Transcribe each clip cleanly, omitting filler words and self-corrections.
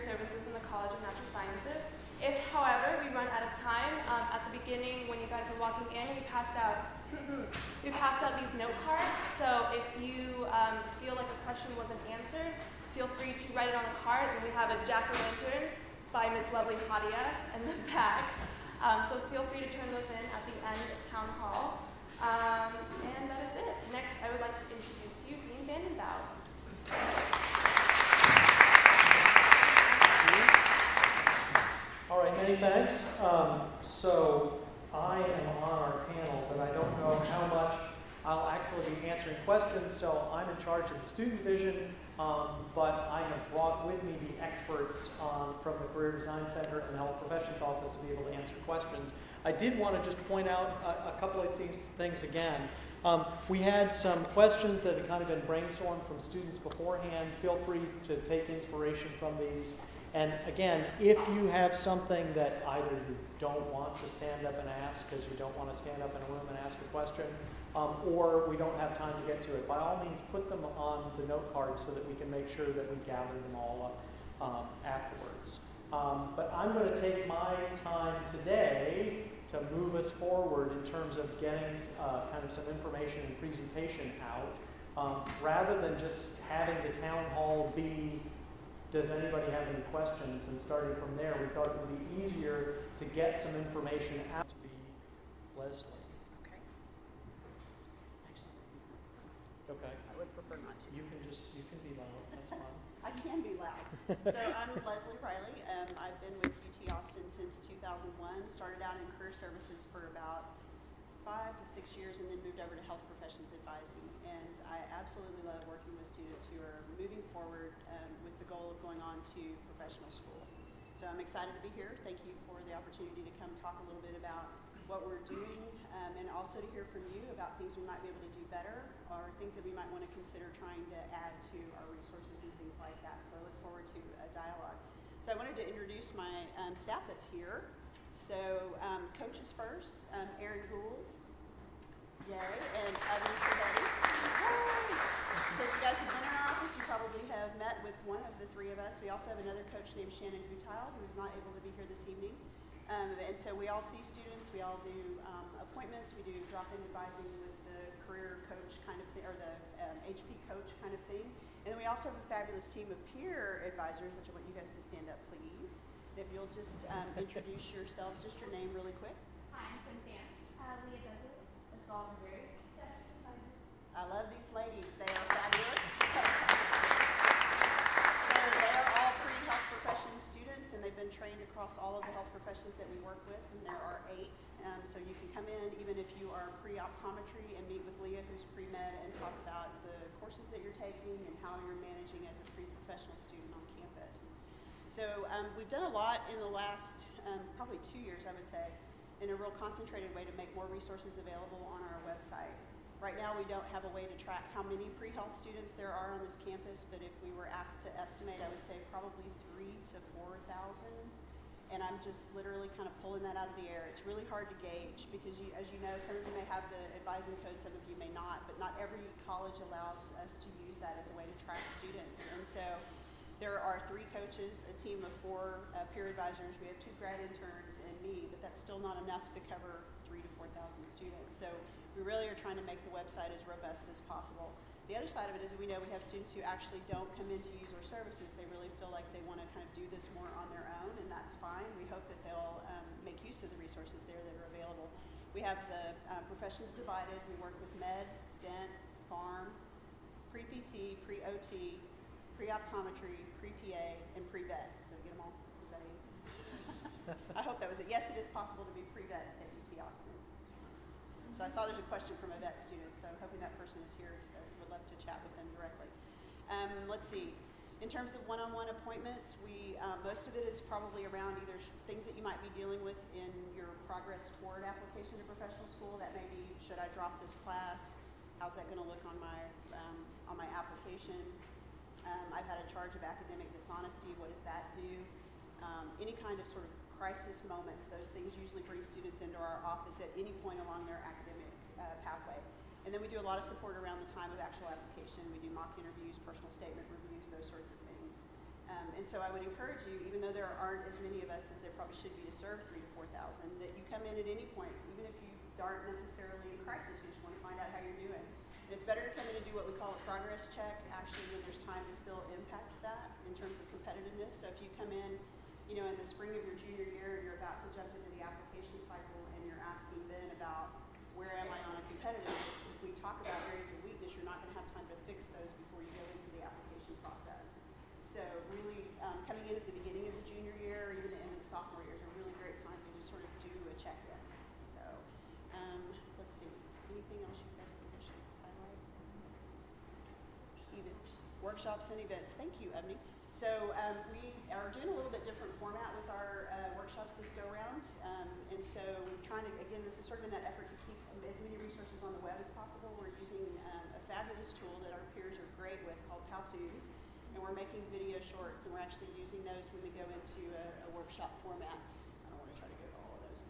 Services in the College of Natural Sciences. If, however, we run out of time, at the beginning when you guys were walking in, we passed out these note cards. So if you feel like a question wasn't answered, feel free to write it on the card. And we have a jack-o'-lantern by Miss Lovely Hadia in the back. So feel free to turn those in at the end of Town Hall. And that is it. Next, I would like to introduce to you Dean Vandenbough. All right, many thanks. So I am on our panel, but I don't know how much I'll actually be answering questions. So I'm in charge of the student division, but I have brought with me the experts from the Career Design Center and the Health Professions Office to be able to answer questions. I did want to just point out a couple of these things again. We had some questions that had kind of been brainstormed from students beforehand. Feel free to take inspiration from these. And again, if you have something that either you don't want to stand up and ask because you don't want to stand up in a room and ask a question, or we don't have time to get to it, by all means put them on the note card so that we can make sure that we gather them all up afterwards. But I'm going to take my time today to move us forward in terms of getting kind of some information and presentation out, rather than just having the town hall be, does anybody have any questions? And starting from there, we thought it would be easier to get some information out to be Leslie. Okay. Actually, Okay. I would prefer not to. You can be loud. That's fine. I can be loud. So I'm Leslie Riley. I've been with UT Austin since 2001. Started out in career services for about 5 to 6 years and then moved over to health professions advising. And I absolutely love working with students who are moving forward with the goal of going on to professional school. So I'm excited to be here. Thank you for the opportunity to come talk a little bit about what we're doing and also to hear from you about things we might be able to do better or things that we might want to consider trying to add to our resources and things like that. So I look forward to a dialogue. So I wanted to introduce my staff that's here. So coaches first, Erin Gould, yay, and Evan Trivedi. So if you guys have been in our office, you probably have met with one of the three of us. We also have another coach named Shannon Gutile, who is not able to be here this evening. And so we all see students, we all do appointments, we do drop-in advising with the career coach kind of thing, or the HP coach kind of thing. And then we also have a fabulous team of peer advisors, which I want you guys to stand up, please. And if you'll just introduce yourselves, just your name really quick. Hi, I'm Cynthia. Leah Douglas, Assault Berry. I love these ladies. They are fabulous. So they are all pre-health profession students, and they've been trained across all of the health professions that we work with, and there are 8. So you can come in even if you are pre-optometry and meet with Leah, who's pre-med, and talk about the courses that you're taking and how you're managing as a pre-professional student on campus. So we've done a lot in the last probably 2 years, I would say, in a real concentrated way to make more resources available on our website. Right now we don't have a way to track how many pre-health students there are on this campus, but if we were asked to estimate, I would say probably 3,000 to 4,000. And I'm just literally kind of pulling that out of the air. It's really hard to gauge because as you know, some of you may have the advising code, some of you may not, but not every college allows us to use that as a way to track students. And so there are 3 coaches, a team of 4 peer advisors. We have 2 grad interns and me, but that's still not enough to cover 3,000 to 4,000 students. So we really are trying to make the website as robust as possible. The other side of it is we know we have students who actually don't come in to use our services. They really feel like they want to kind of do this more on their own, and that's fine. We hope that they'll make use of the resources there that are available. We have the professions divided. We work with med, dent, pharm, pre-PT, pre-OT, pre-optometry, pre-PA, and pre-vet. Did I get them all? Was that easy? I hope that was it. Yes, it is possible to be pre-vet at UT Austin. So I saw there's a question from a vet student, so I'm hoping that person is here because I would love to chat with them directly. Let's see. In terms of one-on-one appointments, we most of it is probably around either things that you might be dealing with in your progress toward application to professional school. That may be, should I drop this class? How's that going to look on my application? I've had a charge of academic dishonesty. What does that do? Any kind of sort of crisis moments, those things usually bring students into our office at any point along their academic pathway. And then we do a lot of support around the time of actual application. We do mock interviews, personal statement reviews, those sorts of things. And so I would encourage you, even though there aren't as many of us as there probably should be to serve 3,000 to 4,000, that you come in at any point, even if you aren't necessarily in crisis, you just want to find out how you're doing. And it's better to come in and do what we call a progress check, actually, when there's time to still impact that in terms of competitiveness. So if you come in, you know, in the spring of your junior year, you're about to jump into the application cycle, and you're asking then about where am I on a competitiveness. If we talk about areas of weakness, you're not going to have time to fix those before you go into the application process. So really, coming in at the beginning of the junior year, or even the end of the sophomore year, is a really great time to just sort of do a check-in. So, let's see, anything else you guys think I should highlight? Events, workshops and events. Thank you, Ebony. So we are doing a little bit different format with our workshops this go round. And so we're trying to, again, this is sort of in that effort to keep as many resources on the web as possible. We're using a fabulous tool that our peers are great with called Powtoons. And we're making video shorts, and we're actually using those when we go into a workshop format. I don't want to try to go to all of those.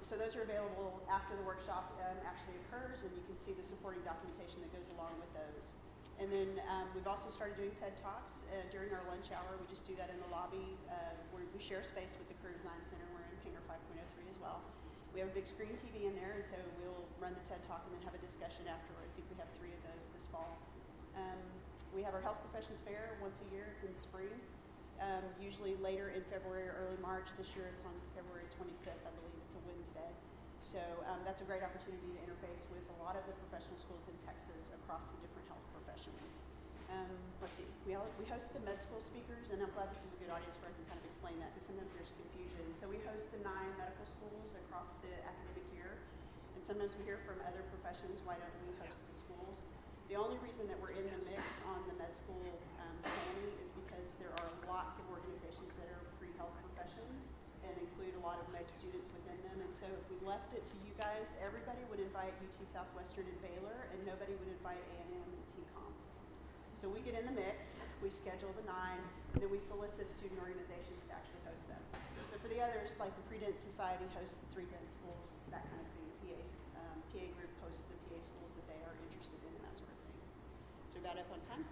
So those are available after the workshop actually occurs, and you can see the supporting documentation that goes along with those. And then we've also started doing TED Talks during our lunch hour. We just do that in the lobby where we share space with the Career Design Center. We're in Painter 5.03 as well. We have a big screen TV in there, and so we'll run the TED Talk and then have a discussion afterward. I think we have 3 of those this fall. We have our Health Professions Fair once a year. It's in the spring, usually later in February or early March. This year it's on February 25th, I believe. It's a Wednesday. So that's a great opportunity to interface with a lot of the professional schools in Texas across the different health professions. Let's see, we host the med school speakers, and I'm glad this is a good audience where I can kind of explain that, because sometimes there's confusion. So we host the 9 medical schools across the academic year, and sometimes we hear from other professions, why don't we host the schools? The only reason that we're in the mix on the med school planning is because there are lots of organizations that are pre-health professions and include a lot of med students within them. And so if we left it to you guys, everybody would invite UT Southwestern and Baylor, and nobody would invite A&M and TCOM. So we get in the mix, we schedule the 9, and then we solicit student organizations to actually host them. But for the others, like the Pre-Dent Society hosts the 3 Dent schools, that kind of thing. The PA group hosts the PA schools that they are interested in, and that sort of thing. So we're about up on time?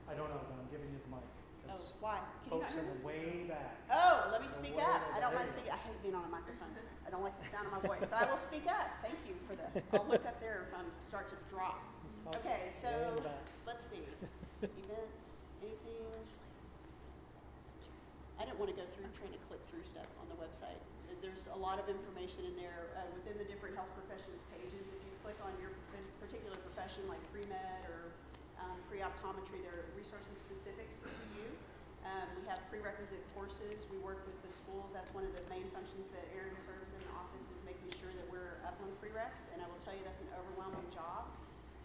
I don't know, but I'm giving you the mic. Oh, why? Can you not Folks hear in me? the way back. Oh, let me speak way up. back. I don't There mind you go. speaking. I hate being on a microphone. I don't like the sound of my voice. So I will speak up. Thank you for that. I'll look up there if I start to drop. Okay, so Way in the back. let's see. Events, anything? I didn't want to go through trying to click through stuff on the website. There's a lot of information in there within the different health professions pages. If you click on your particular profession, like pre-med or pre-optometry, there are resources specific to you. We have prerequisite courses. We work with the schools. That's one of the main functions that Erin serves in the office, is making sure that we're up on prereqs. And I will tell you that's an overwhelming job.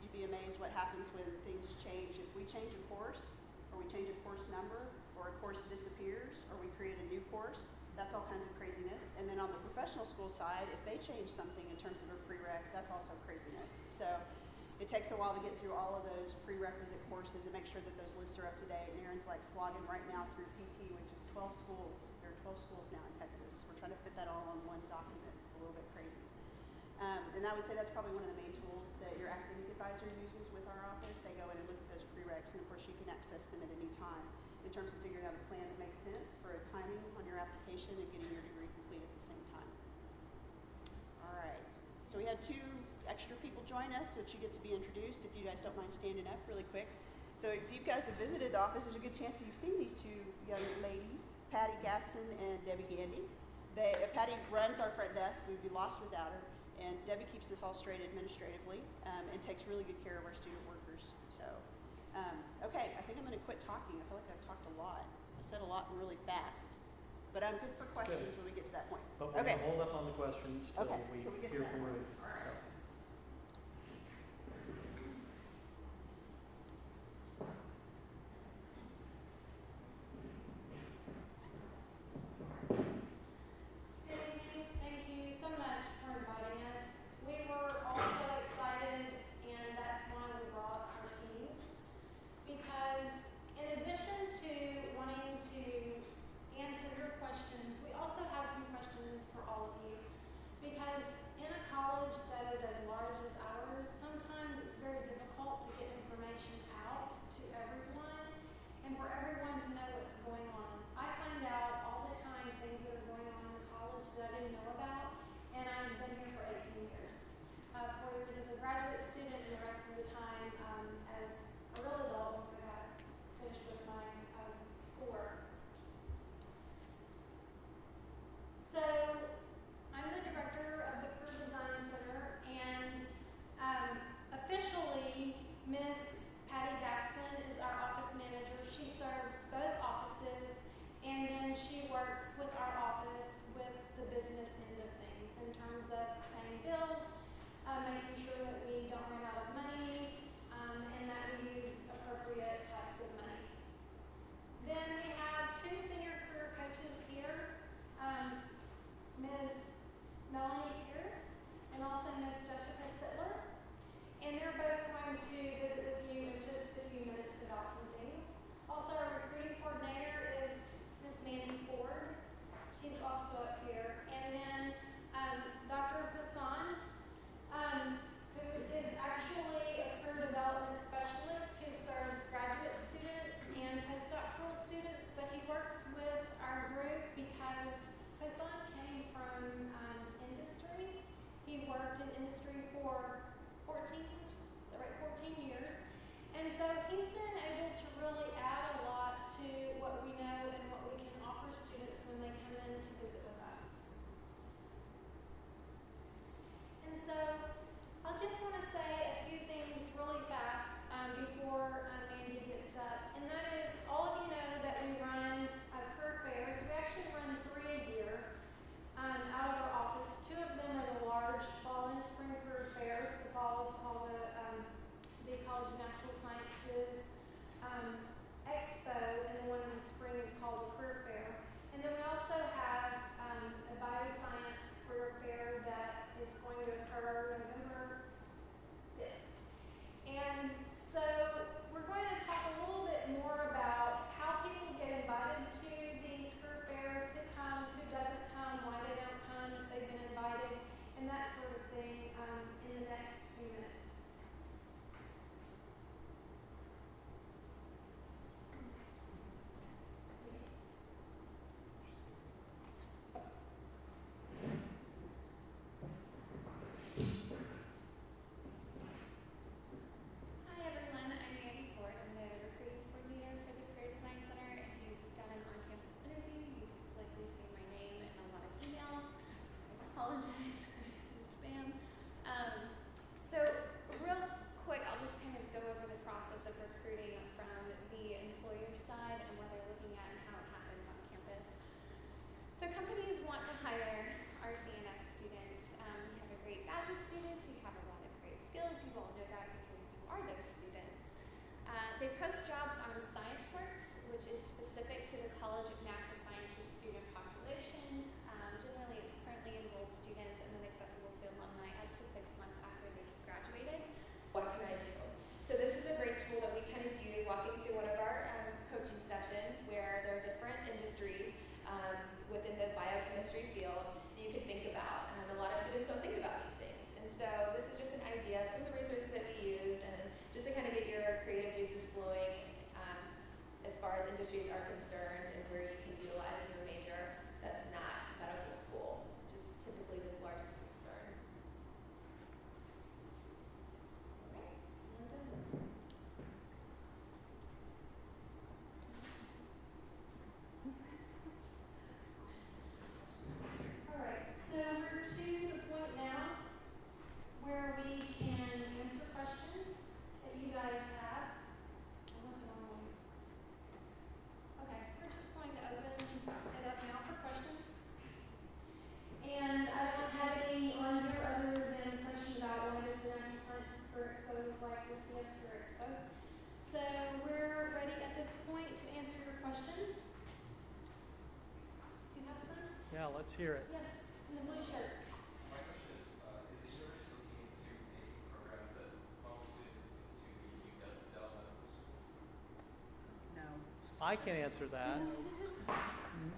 You'd be amazed what happens when things change. If we change a course, or we change a course number, or a course disappears, or we create a new course, that's all kinds of craziness. And then on the professional school side, if they change something in terms of a prereq, that's also craziness. So it takes a while to get through all of those prerequisite courses and make sure that those lists are up to date. And Erin's like slogging right now through PT, which is 12 schools. There are 12 schools now in Texas. We're trying to fit that all on one document. It's a little bit crazy. And I would say that's probably one of the main tools that your academic advisor uses with our office. They go in and look at those prereqs, and of course you can access them at any time in terms of figuring out a plan that makes sense for a timing on your application and getting your degree complete at the same time. All right, so we had 2 extra people join us, which you get to be introduced if you guys don't mind standing up really quick. So if you guys have visited the office, there's a good chance that you've seen these 2 young ladies, Patty Gaston and Debbie Gandy. Patty runs our front desk. We'd be lost without her. And Debbie keeps this all straight administratively and takes really good care of our student workers. So, okay, I think I'm going to quit talking. I feel like I've talked a lot. I said a lot really fast. But I'm good for questions when we get to that point. But we're going to hold up on the questions till Okay, we till we get to hear that from point. Ruth. All right. So. Thank you so much for inviting us. We were also excited, and that's why we brought our teams, because in addition to wanting to answer your questions, we also have some questions for all of you. Because in a college that is as large as ours, sometimes it's very difficult to get information out to everyone, and for everyone to she works with our office with the business end of things in terms of paying bills, making sure that we don't run out of money, and that we use appropriate types of money. Then we have two senior career coaches here, Ms. Melanie Pierce and also Ms. Jessica Sittler. And they're both going to visit with you in just a few minutes about some things. Also, our recruiting coordinator is Ms. Mandy Ford. She's also up here. And then Dr. Passan, who is actually a career development specialist who serves graduate students and postdoctoral students, but he works with our group because Passan came from industry. He worked in industry for 14 years, is that right? 14 years. And so he's been able to really add a lot to what we know and what we can offer students when they come in to visit with us. And so I just want to say a few things really fast before Mandy gets up. And that is, all of you know that we run career fairs. We actually run 3 a year out of our office. 2 of them are the large fall and spring career fairs. The fall is called the College of Natural Sciences Expo, and the one in the spring is called the Career Fair. And then we also have a bioscience career fair that is going to occur November 5th. And so we're going to talk a little bit more about how people get invited to these career fairs, who comes, who doesn't come, why they don't come, if they've been invited, and that sort of thing in the next few minutes. Hi everyone, I'm Mandy Ford. I'm the recruiting coordinator for the Career Design Center. If you've done an on-campus interview, you've likely seen my name in a lot of emails. I apologize for the spam. So real quick, I'll just kind of go over the process of recruiting from the employer side and what they're looking at and how it happens on campus. So companies want to hire our CNS students. We have a great batch of students. We have a lot of great skills. You all know that because you are those students. They post jobs on ScienceWorks, which is specific to the College of Natural Sciences student population. Generally, it's currently enrolled students and then accessible to alumni up to 6 months after they've graduated. What can I do? So this is a great tool that we kind of use walking through one of our coaching sessions where there are different industries within the biochemistry field that you can think about. A lot of students don't think about these things. And so this is just an idea of some of the resources that we use and just to kind of get your creative juices flowing as far as industries are concerned and where you can utilize your major that's not medical school, which is typically the largest concern. Okay, I'm done. All right, so we're to the point now where we can answer questions that you guys have. Okay, we're just going to open it up now for questions. And I don't have any on here other than a question about what is the Natural Sciences Career Expo look like, the CS Career Expo. So we're ready at this point to answer your questions. You have some? Yeah, let's hear it. Yes, in the blue shirt. My question is the university looking into a program that funnels students into the Dell Medical School? No. I can answer that.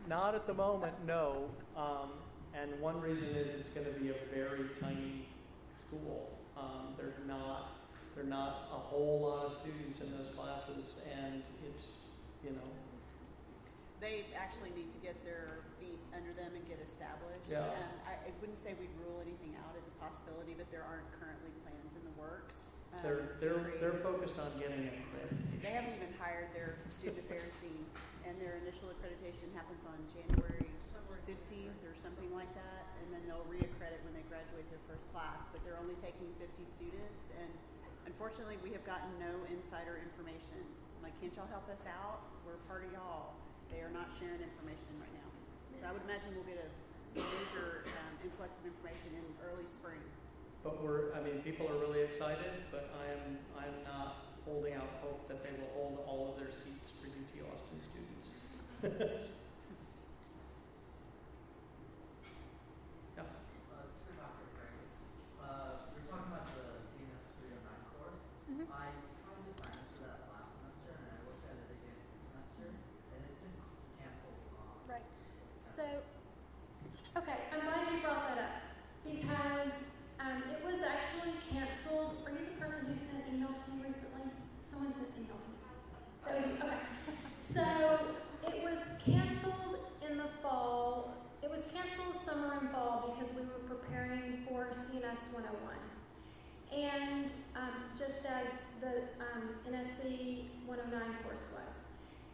Not at the moment, no. And one reason is it's going to be a very tiny school. There are not a whole lot of students in those classes, and it's, you know, They actually need to get their feet under them and get established. Yeah. I wouldn't say we'd rule anything out as a possibility, but there aren't currently plans in the works. they're focused on getting it there. They haven't even hired their student affairs dean, and their initial accreditation happens on January 15th or something like that, and then they'll reaccredit when they graduate their first class, but they're only taking 50 students, and unfortunately, we have gotten no insider information. Like, can't y'all help us out? We're part of y'all. They are not sharing information right now. So I would imagine we'll get a major influx of information in early spring. But people are really excited, but I am not holding out hope that they will hold all of their seats for UT Austin students. Yeah. This is for Dr. Franks. We're talking about the CNS 309 course. I tried to sign up for that last semester, and I looked at it again this semester, and it's been canceled. Right. So, okay, I'm glad you brought that up because it was actually canceled. Are you the person who sent an email to me recently? Someone sent an email to me. That was you. Okay. So it was canceled in the fall. It was canceled summer and fall because we were preparing for CNS 101. And just as the NSC 109 course was.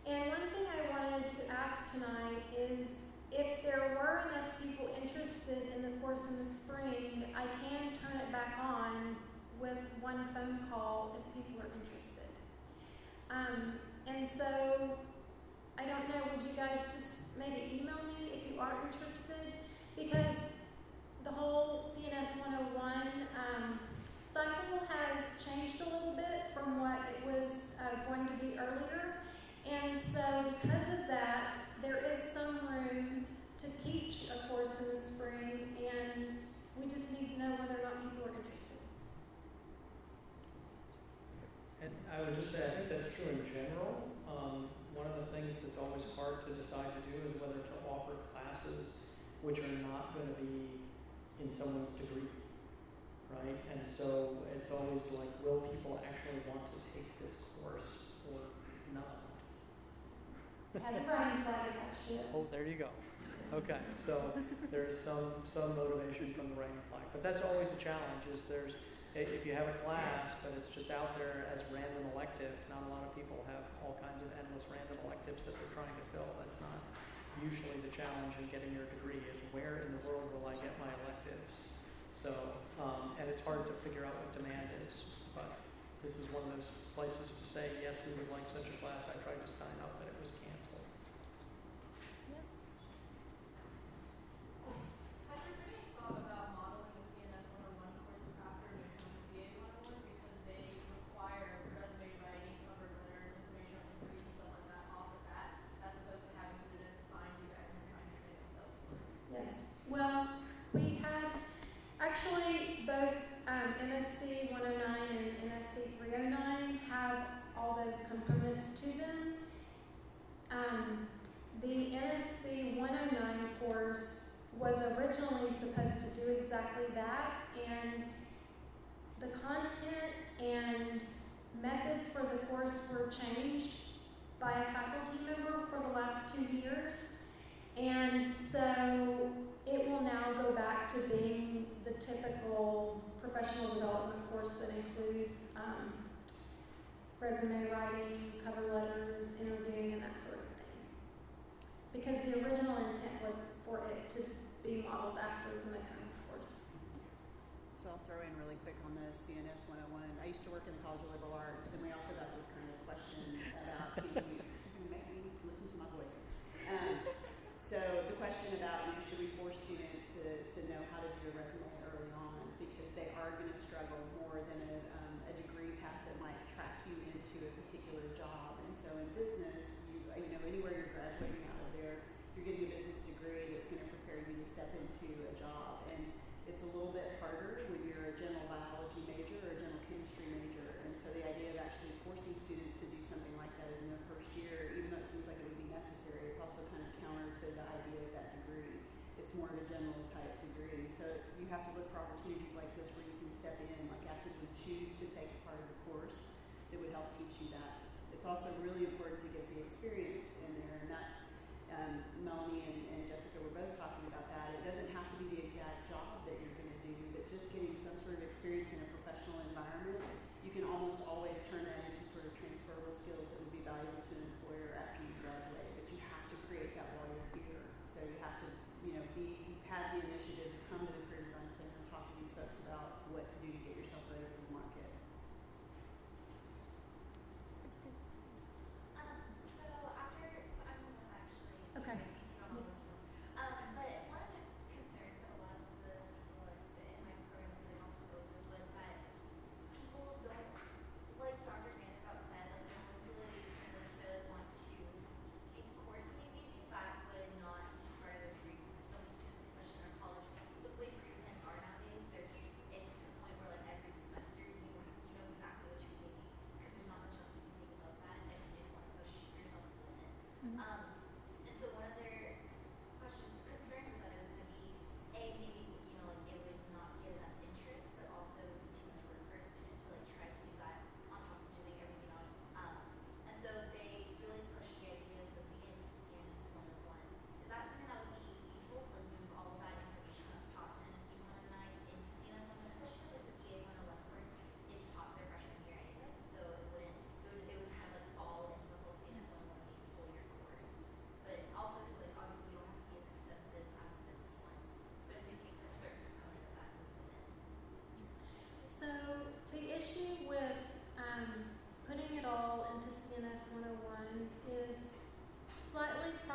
And one thing I wanted to ask tonight is if there were enough people interested in the course in the spring, I can turn it back on with one phone call if people are interested. And so, I don't know, would you guys just maybe email me if you are interested? Because the whole CNS 101 cycle has changed a little bit from what it was going to be earlier. And so because of that, there is some room to teach a course in the spring, and we just need to know whether or not people are interested. And I would just say, I think that's true in general. One of the things that's always hard to decide to do is whether to offer classes which are not going to be in someone's degree, right? And so it's always like, will people actually want to take this course or not? It has a writing flag attached to it. Oh, there you go. Okay, so there's some motivation from the writing flag, but that's always a challenge. If you have a class, but it's just out there as random elective, not a lot of people have all kinds of endless random electives that they're trying to fill. That's not usually the challenge in getting your degree, is where in the world will I get my electives? So, and it's hard to figure out what demand is, but this is one of those places to say, yes, we would like such a class. I tried to sign up, but it was canceled. Has there been any thought about modeling the CNS 101 courses after it becomes VA 101 because they require resume writing, cover letters, information on degrees and stuff like that off of that, as opposed to having students find you guys and trying to train themselves for it? Yes. Well, we had actually both MSC 109 and MSC 309 have all those components to them. The MSC 109 course was originally supposed to do exactly that, and the content and methods for the course were changed by a faculty member for the last 2 years. And so it will now go back to being the typical professional development course that includes resume writing, cover letters, interviewing, and that sort of thing. Because the original intent was for it to be modeled after the McCombs course. So I'll throw in really quick on the CNS 101. I used to work in the College of Liberal Arts, and we also got this kind of question about, can you make me listen to my voice? So the question about, should we force students to know how to do a resume early on, because they are going to struggle more than a degree path that might track you into a particular job. And so in business, anywhere you're graduating out of there, you're getting a business degree that's going to prepare you to step into a job. And it's a little bit harder when you're a general biology major or a general chemistry major. And so the idea of actually forcing students to do something like that in their first year, even though it seems like it would be necessary, it's also kind of counter to the idea of that degree. It's more of a general type degree. So you have to look for opportunities like this where you can step in, like actively choose to take a part of the course that would help teach you that. It's also really important to get the experience in there, and that's Melanie and Jessica were both talking about that. It doesn't have to be the exact job that you're going to do, but just getting some sort of experience in a professional environment, you can almost always turn that into sort of transferable skills that would be valuable to an employer after you graduate. But you have to create that while you're here. So you have to, have the initiative to come to the Career Design Center and talk to these folks about what to do to get yourself ready for the market. So I'm the one that actually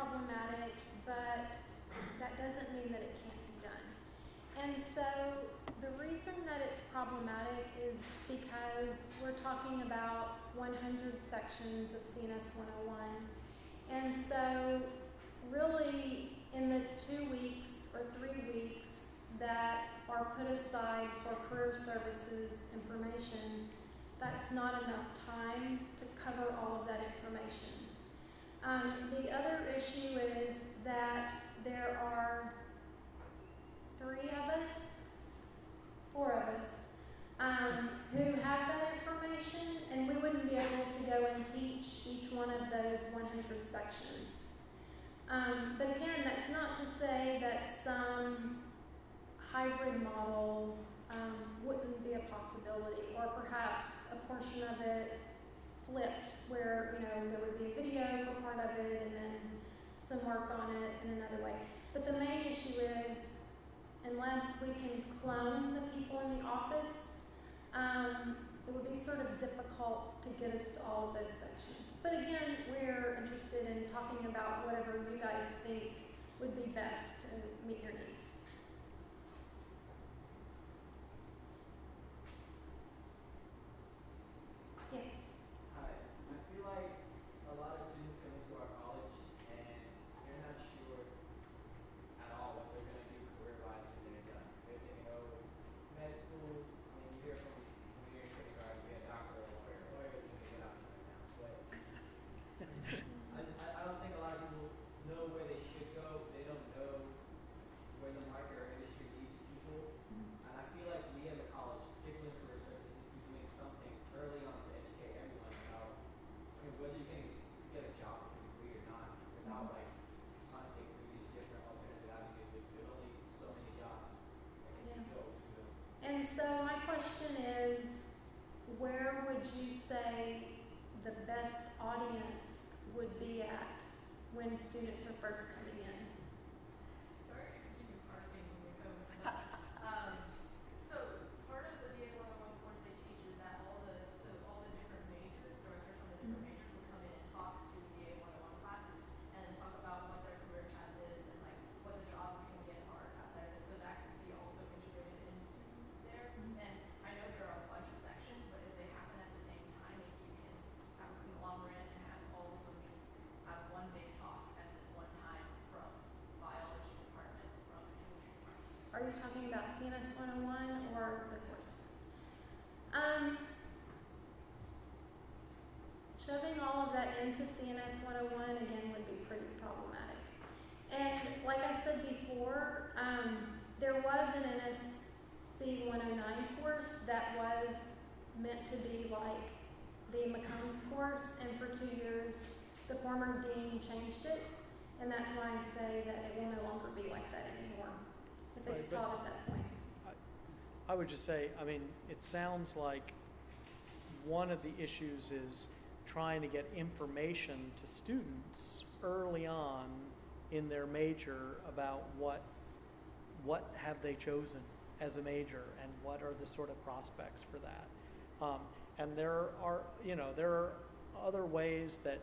problematic, but that doesn't mean that it can't be done. And so the reason that it's problematic is because we're talking about 100 sections of CNS 101. And so really in the 2 weeks or 3 weeks that are put aside for career services information, that's not enough time to cover all of that information. The other issue is that there are 4 of us, who have that information, and we wouldn't be able to go and teach each one of those 100 sections. But again, that's not to say that some hybrid model wouldn't be a possibility, or perhaps a portion of it flipped, where there would be a video for part of it and then some work on it in another way. But the main issue is, unless we can clone the people in the office, it would be sort of difficult to get us to all of those sections. But again, we're interested in talking about whatever you guys think would be best to meet your needs. Yes. Hi. I feel like a lot of students come into our college and they're not sure at all what they're going to do career-wise when they're done. They're thinking, oh, med school, I mean, you hear from when you're in kindergarten, you get a doctor or a lawyer. Lawyer isn't a good option right now. But I don't think a lot of people know where they should go. They don't know where the market or industry needs people. And I feel like we as a college, particularly in career services, need to be doing something early on to educate everyone about, whether you can get a job with a degree or not, without like trying to take these different alternative avenues, which there's only so many jobs that can go to. And so my question is, where would you say the best audience would be at when students are first coming in? Sorry to continue harping on your codes. So part of the BA 101 course they teach is that all the different majors, directors from the different majors will come in and talk to BA 101 classes and then talk about what their career path is and like what the jobs you can get are outside of it. So that could be also integrated into there. And I know there are a bunch of sections, but if they happen at the same time, maybe you can have a conglomerate and have all of them just have one big talk at this one time from biology department, from the chemistry department. Are you talking about CNS 101 or the course? Shoving all of that into CNS 101 again would be pretty problematic. And like I said before, there was an NSC 109 course that was meant to be like the McCombs course, and for 2 years the former dean changed it, and that's why I say that it will no longer be like that anymore if it's Right, but- taught at that point. I would just say, it sounds like one of the issues is trying to get information to students early on in their major about what have they chosen as a major and what are the sort of prospects for that. And there are other ways that